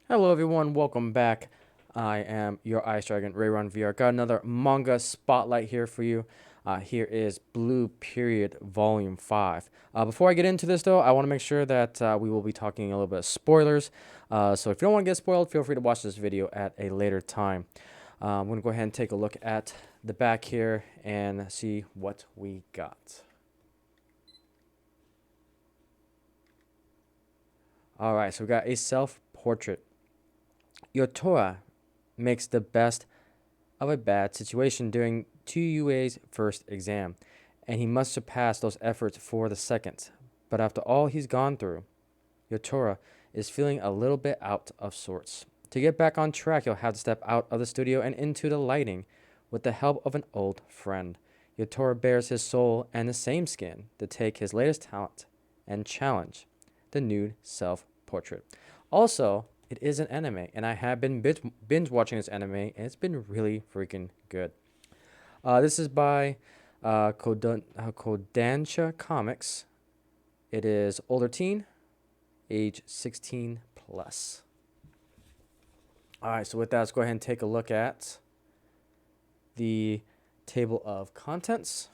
Hello everyone, welcome back. I am your Ice Dragon, Rayron VR. Got another manga spotlight here for you. Here is Blue Period Volume 5. Before I get into this though, I want to make sure that we will be talking a little bit of spoilers. So if you don't want to get spoiled, feel free to watch this video at a later time. I'm going to go ahead and take a look at the back here and see what we got. Alright, so we got a self-portrait. Yotora makes the best of a bad situation during 2UA's first exam, and he must surpass those efforts for the second. But after all he's gone through, Yotora is feeling a little bit out of sorts. To get back on track, he'll have to step out of the studio and into the lighting with the help of an old friend. Yotora bears his soul and the same skin to take his latest talent and challenge the nude self portrait. Also, it is an anime, and I have been binge watching this anime, and it's been really freaking good. This is by Kodansha Comics. It is older teen, age 16 plus. All right, so with that, let's go ahead and take a look at the table of contents.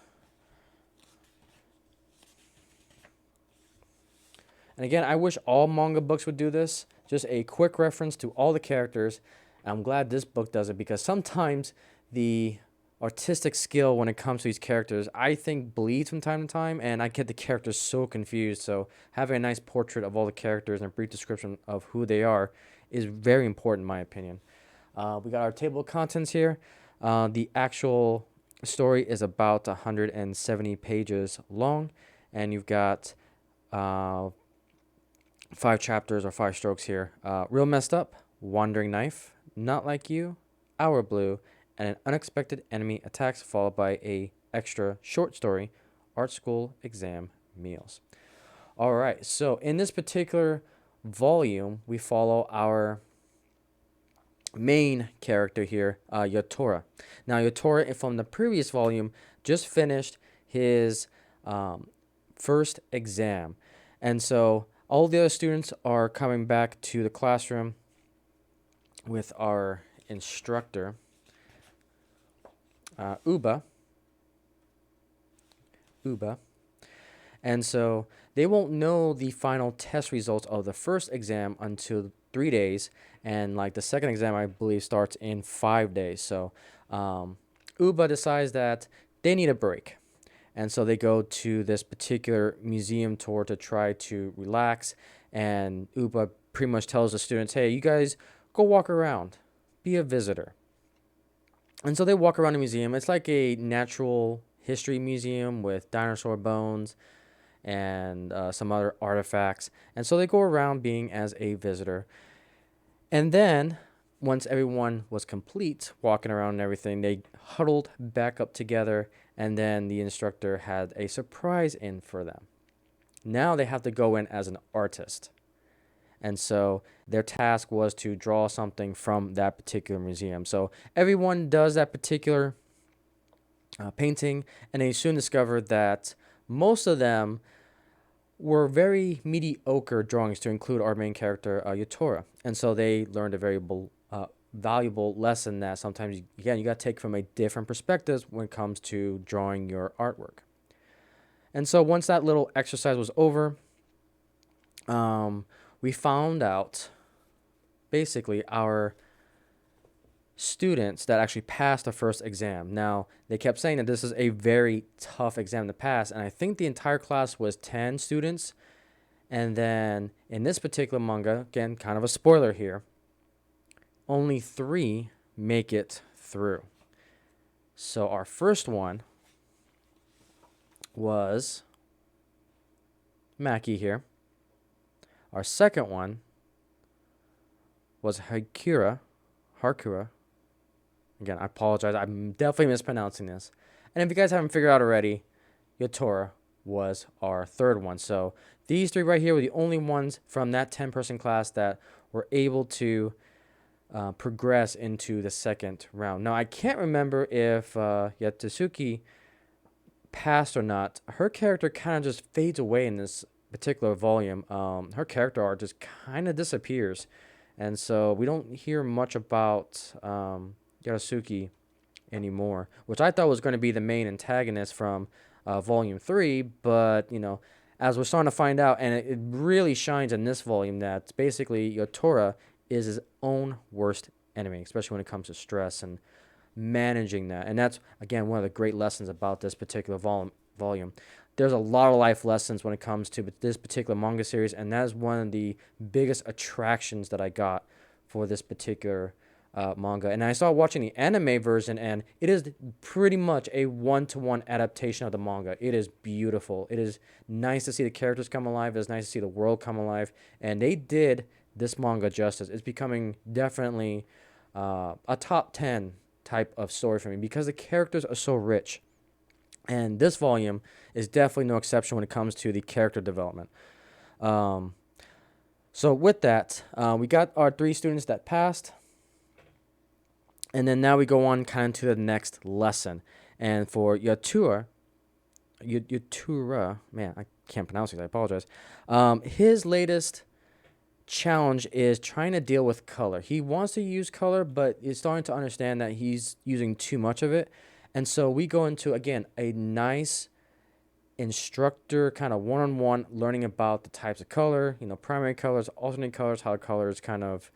And again, I wish all manga books would do this. Just a quick reference to all the characters. And I'm glad this book does it because sometimes the artistic skill when it comes to these characters, I think bleeds from time to time, and I get the characters so confused. So having a nice portrait of all the characters and a brief description of who they are is very important in my opinion. We got our table of contents here. The actual story is about 170 pages long, and you've got 5 chapters or 5 strokes here. Real Messed Up, Wandering Knife, Not Like You, Hour Blue, and an unexpected enemy attacks, followed by a extra short story, Art School Exam Meals. All right, so in this particular volume, we follow our main character here, Yotora. Now, Yotora, from the previous volume, just finished his first exam. And so all the other students are coming back to the classroom with our instructor, Uba. And so they won't know the final test results of the first exam until 3 days. And like the second exam, I believe, starts in 5 days. So Uba decides that they need a break. And so they go to this particular museum tour to try to relax. And Uba pretty much tells the students, hey, you guys go walk around, be a visitor. And so they walk around the museum. It's like a natural history museum with dinosaur bones and some other artifacts. And so they go around being as a visitor. And then once everyone was complete walking around and everything, they huddled back up together, and then the instructor had a surprise in for them. Now they have to go in as an artist. And so their task was to draw something from that particular museum. So everyone does that particular painting, and they soon discovered that most of them were very mediocre drawings to include our main character, Yotora. And so they learned a very valuable lesson that sometimes, again, you got to take from a different perspective when it comes to drawing your artwork. And so once that little exercise was over, we found out basically our students that actually passed the first exam. Now, they kept saying that this is a very tough exam to pass, and I think the entire class was 10 students. And then in this particular manga, again, kind of a spoiler here, only 3 make it through. So our first one was Maki here. Our second one was Hakura. Again, I apologize. I'm definitely mispronouncing this. And if you guys haven't figured out already, Yotora was our third one. So these 3 right here were the only ones from that 10-person class that were able to progress into the second round. Now, I can't remember if Yatsuki passed or not. Her character kind of just fades away in this particular volume. Her character art just kind of disappears. And so we don't hear much about Yarasuki anymore, which I thought was going to be the main antagonist from Volume 3. But, as we're starting to find out, and it really shines in this volume, that basically Yotora is his own worst enemy, especially when it comes to stress and managing that. And that's, again, one of the great lessons about this particular volume. There's a lot of life lessons when it comes to this particular manga series, and that is one of the biggest attractions that I got for this particular manga. And I started watching the anime version, and it is pretty much a one-to-one adaptation of the manga. It is beautiful. It is nice to see the characters come alive. It's nice to see the world come alive, and they did this manga justice. It's becoming definitely a top 10 type of story for me because the characters are so rich. And this volume is definitely no exception when it comes to the character development. Um, so with that, we got our 3 students that passed. And then now we go on kind of to the next lesson. And for Yatura, man, I can't pronounce it. I apologize. His latest challenge is trying to deal with color. He wants to use color, but is starting to understand that he's using too much of it. And so we go into, again, a nice instructor kind of one-on-one learning about the types of color, primary colors, alternate colors, how colors kind of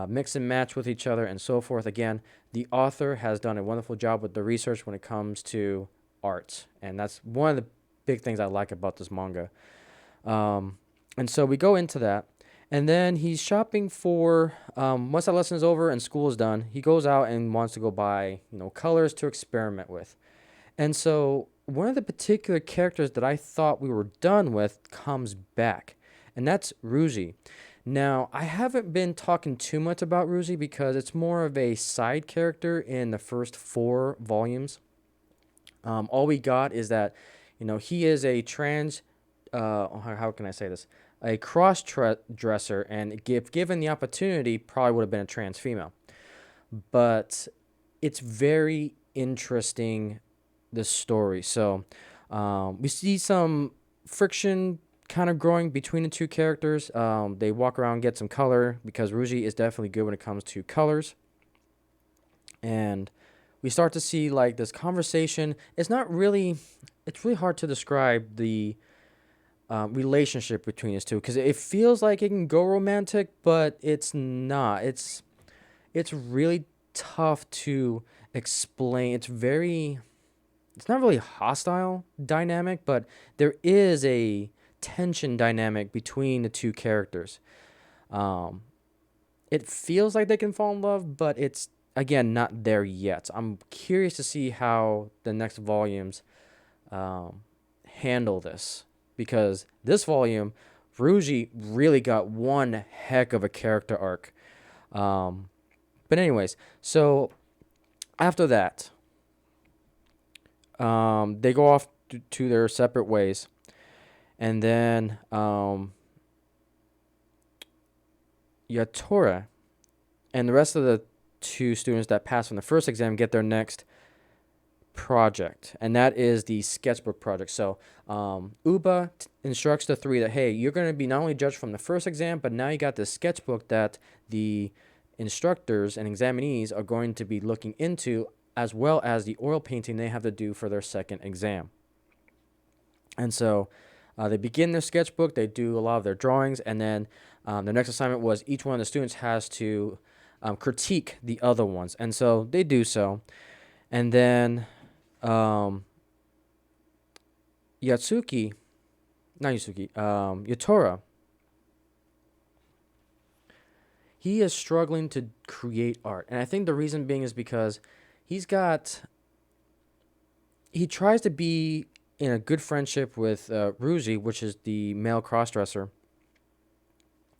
mix and match with each other, and so forth. Again, the author has done a wonderful job with the research when it comes to art, and that's one of the big things I like about this manga. And so we go into that, and then he's shopping for, once that lesson is over and school is done, he goes out and wants to go buy, colors to experiment with. And so one of the particular characters that I thought we were done with comes back, and that's Roozy. Now, I haven't been talking too much about Roozy because it's more of a side character in the first 4 volumes. All we got is that, he is a how can I say this? A cross-dresser, and if given the opportunity, probably would have been a trans female. But it's very interesting, this story. So we see some friction kind of growing between the 2 characters. They walk around, get some color, because Roozy is definitely good when it comes to colors. And we start to see like this conversation. It's really hard to describe the relationship between these 2 because it feels like it can go romantic, but it's not. It's really tough to explain. It's not really hostile dynamic, but there is a tension dynamic between the 2 characters. It feels like they can fall in love, but it's, again, not there yet. I'm curious to see how the next volumes handle this, because this volume, Roozy really got one heck of a character arc. But anyways, so after that, they go off to their separate ways. And then Yatora and the rest of the 2 students that passed from the first exam get their next project, and that is the Sketchbook Project. So Uba instructs the 3 that, hey, you're going to be not only judged from the first exam, but now you got this sketchbook that the instructors and examinees are going to be looking into, as well as the oil painting they have to do for their second exam. And so they begin their sketchbook, they do a lot of their drawings, and then the next assignment was each one of the students has to critique the other ones. And so they do so. And then Yatora, he is struggling to create art. And I think the reason being is because he tries to be in a good friendship with Roozy, which is the male crossdresser.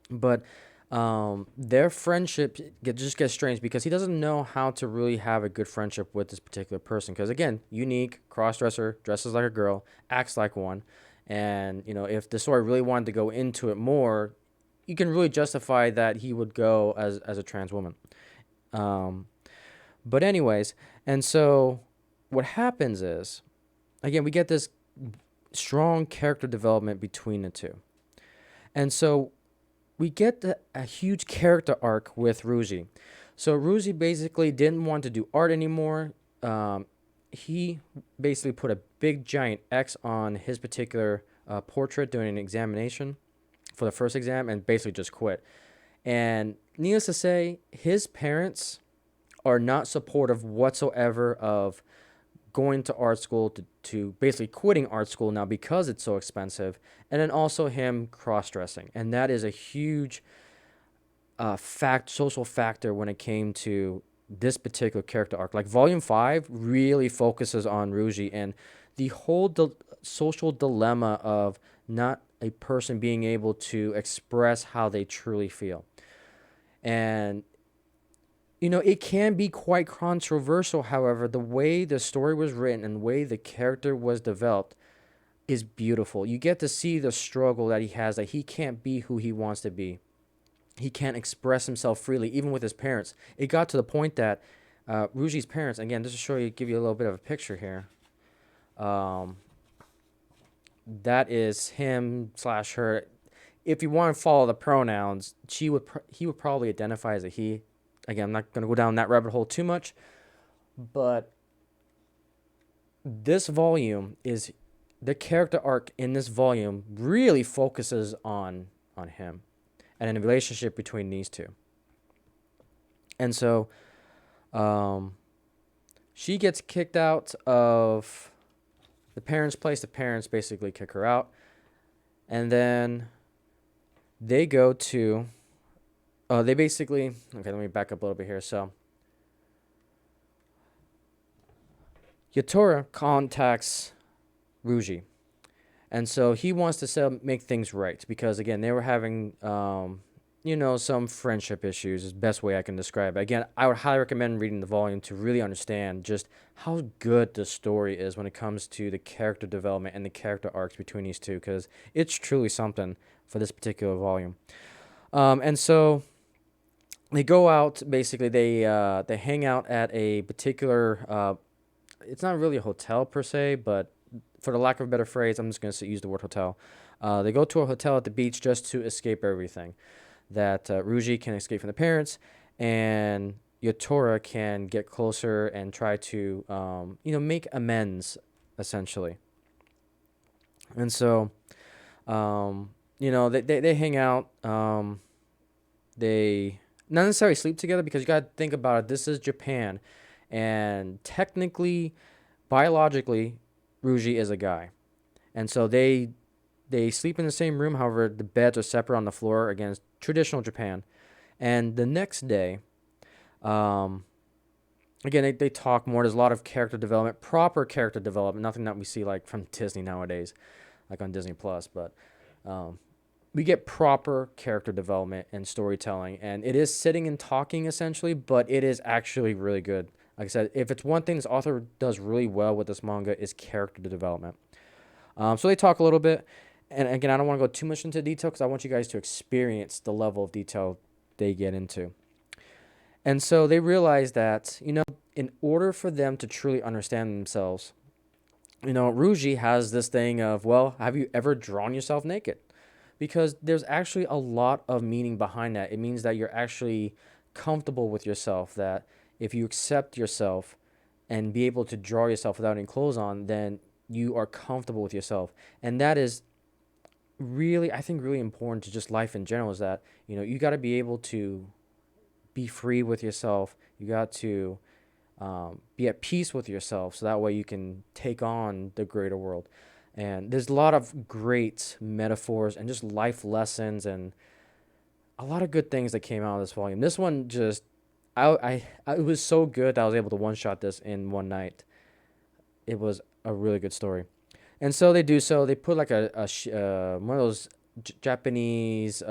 But their friendship just gets strange because he doesn't know how to really have a good friendship with this particular person. Because, again, unique, crossdresser, dresses like a girl, acts like one. And, if the story really wanted to go into it more, you can really justify that he would go as a trans woman. But anyways, and so what happens is, again, we get this strong character development between the 2. And so we get a huge character arc with Roozy. So Roozy basically didn't want to do art anymore. Um, he basically put a big giant X on his particular portrait during an examination for the first exam and basically just quit. And needless to say, his parents are not supportive whatsoever of going to art school to basically quitting art school now because it's so expensive, and then also him cross-dressing. And that is a huge social factor when it came to this particular character arc. Like Volume 5 really focuses on Ruji and the whole social dilemma of not a person being able to express how they truly feel. And it can be quite controversial. However, the way the story was written and the way the character was developed is beautiful. You get to see the struggle that he has, that he can't be who he wants to be. He can't express himself freely, even with his parents. It got to the point that Ruji's parents, again, just to give you a little bit of a picture here. That is him slash her. If you want to follow the pronouns, he would probably identify as a he. Again, I'm not going to go down that rabbit hole too much, but this volume is the character arc in this volume really focuses on him and a relationship between these two. And so she gets kicked out of the parents' place. The parents basically kick her out. And then they go to, okay, let me back up a little bit here. So Yatora contacts Ruji. And so he wants to make things right because, again, they were having, some friendship issues is the best way I can describe it. Again, I would highly recommend reading the volume to really understand just how good the story is when it comes to the character development and the character arcs between these two, because it's truly something for this particular volume. And so they go out, basically, they hang out at a particular, it's not really a hotel per se, but for the lack of a better phrase, I'm just going to use the word hotel. They go to a hotel at the beach just to escape everything. That Ruji can escape from the parents, and Yatora can get closer and try to, make amends, essentially. And so, they hang out. They not necessarily sleep together because you got to think about it. This is Japan, and technically, biologically, Ruji is a guy, and so they sleep in the same room. However, the beds are separate on the floor against traditional Japan. And the next day, again, they talk more. There's a lot of character development, proper character development, nothing that we see like from Disney nowadays, like on Disney Plus. But we get proper character development and storytelling, and it is sitting and talking essentially, but it is actually really good. Like I said, if it's one thing this author does really well with this manga is character development. So they talk a little bit. And again, I don't want to go too much into detail because I want you guys to experience the level of detail they get into. And so they realize that, in order for them to truly understand themselves, Ruji has this thing of, well, have you ever drawn yourself naked? Because there's actually a lot of meaning behind that. It means that you're actually comfortable with yourself, that if you accept yourself and be able to draw yourself without any clothes on, then you are comfortable with yourself. And that is really, I think, really important to just life in general, is that, you got to be able to be free with yourself. You got to be at peace with yourself so that way you can take on the greater world. And there's a lot of great metaphors and just life lessons and a lot of good things that came out of this volume. This one just, it was so good that I was able to one-shot this in one night. It was a really good story. And so they do so. They put like one of those Japanese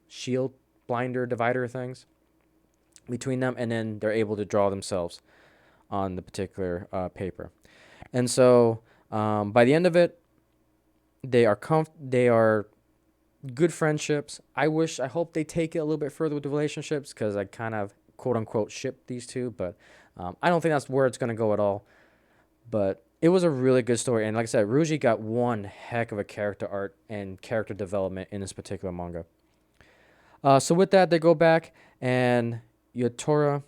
shield blinder divider things between them, and then they're able to draw themselves on the particular paper. And so by the end of it, they are good friendships. I hope they take it a little bit further with the relationships because I kind of quote unquote ship these two, but I don't think that's where it's gonna go at all. But it was a really good story, and like I said, Ruji got one heck of a character art and character development in this particular manga. So with that, they go back, and Yotora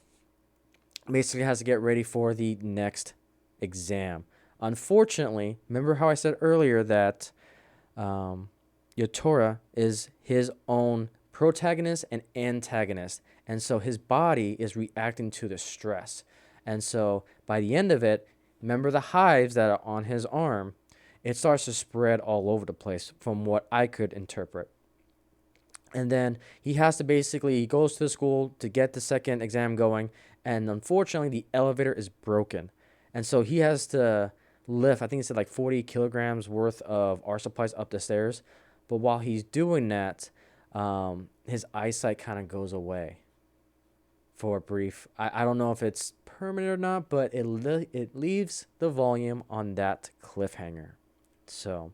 basically has to get ready for the next exam. Unfortunately, remember how I said earlier that um, Yotora is his own protagonist and antagonist, and so his body is reacting to the stress. And so by the end of it, remember the hives that are on his arm, it starts to spread all over the place from what I could interpret. And then he has to basically, he goes to the school to get the second exam going, and unfortunately the elevator is broken, and so he has to lift, I think he said like 40 kilograms worth of art supplies up the stairs. But while he's doing that, his eyesight kind of goes away for a brief. I don't know if it's permanent or not, but it leaves the volume on that cliffhanger. So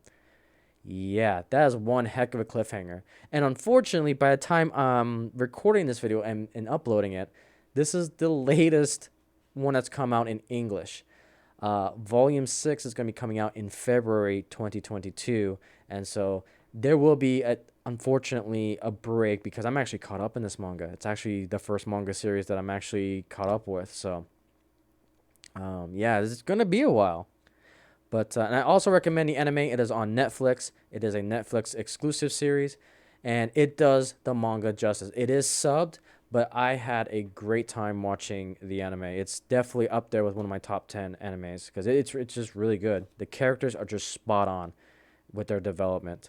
yeah, that is one heck of a cliffhanger. And unfortunately, by the time I'm recording this video and uploading it, this is the latest one that's come out in English. Volume 6 is going to be coming out in February 2022. And so there will be, unfortunately, a break because I'm actually caught up in this manga. It's actually the first manga series that I'm actually caught up with. So, yeah, it's going to be a while. But and I also recommend the anime. It is on Netflix. It is a Netflix exclusive series, and it does the manga justice. It is subbed, but I had a great time watching the anime. It's definitely up there with one of my top 10 animes because it's just really good. The characters are just spot on with their development.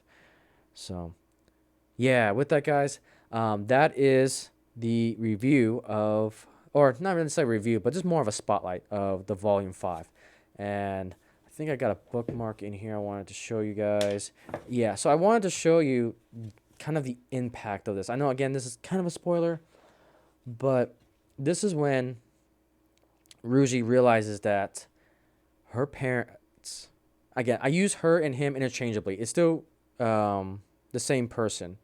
So yeah, with that, guys, that is the review of, or not even say review, but just more of a spotlight of the Volume 5. And I think I got a bookmark in here I wanted to show you guys. Yeah, so I wanted to show you kind of the impact of this. I know, again, this is kind of a spoiler, but this is when Roozy realizes that her parents, again, I use her and him interchangeably. It's still the same person,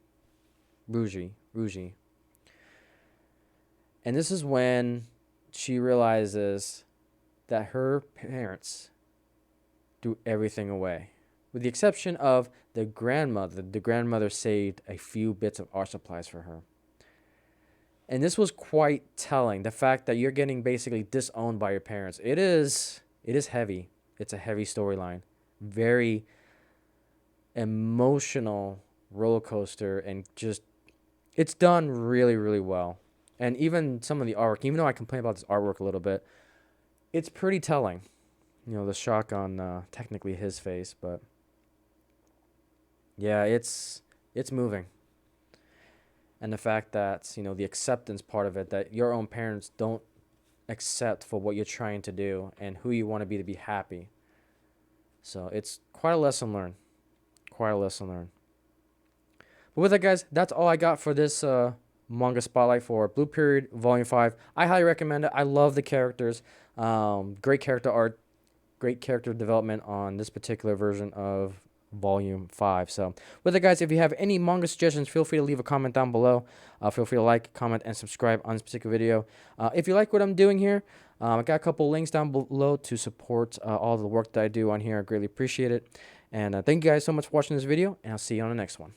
Roozy. And this is when she realizes that her parents threw everything away, with the exception of the grandmother. The grandmother saved a few bits of art supplies for her. And this was quite telling. The fact that you're getting basically disowned by your parents. It is heavy. It's a heavy storyline. Very emotional roller coaster, and just it's done really, really well. And even some of the artwork, even though I complain about this artwork a little bit, it's pretty telling. You know, the shock on technically his face, but yeah, it's moving. And the fact that, you know, the acceptance part of it, that your own parents don't accept for what you're trying to do and who you want to be happy. So it's quite a lesson learned. Quite a lesson learned. But with that, guys, that's all I got for this manga spotlight for Blue Period Volume 5. I highly recommend it. I love the characters. Great character art, great character development on this particular version of Volume 5. So with that, guys, if you have any manga suggestions, feel free to leave a comment down below. Feel free to like, comment, and subscribe on this particular video. If you like what I'm doing here, I got a couple links down below to support all the work that I do on here. I greatly appreciate it. And thank you guys so much for watching this video, and I'll see you on the next one.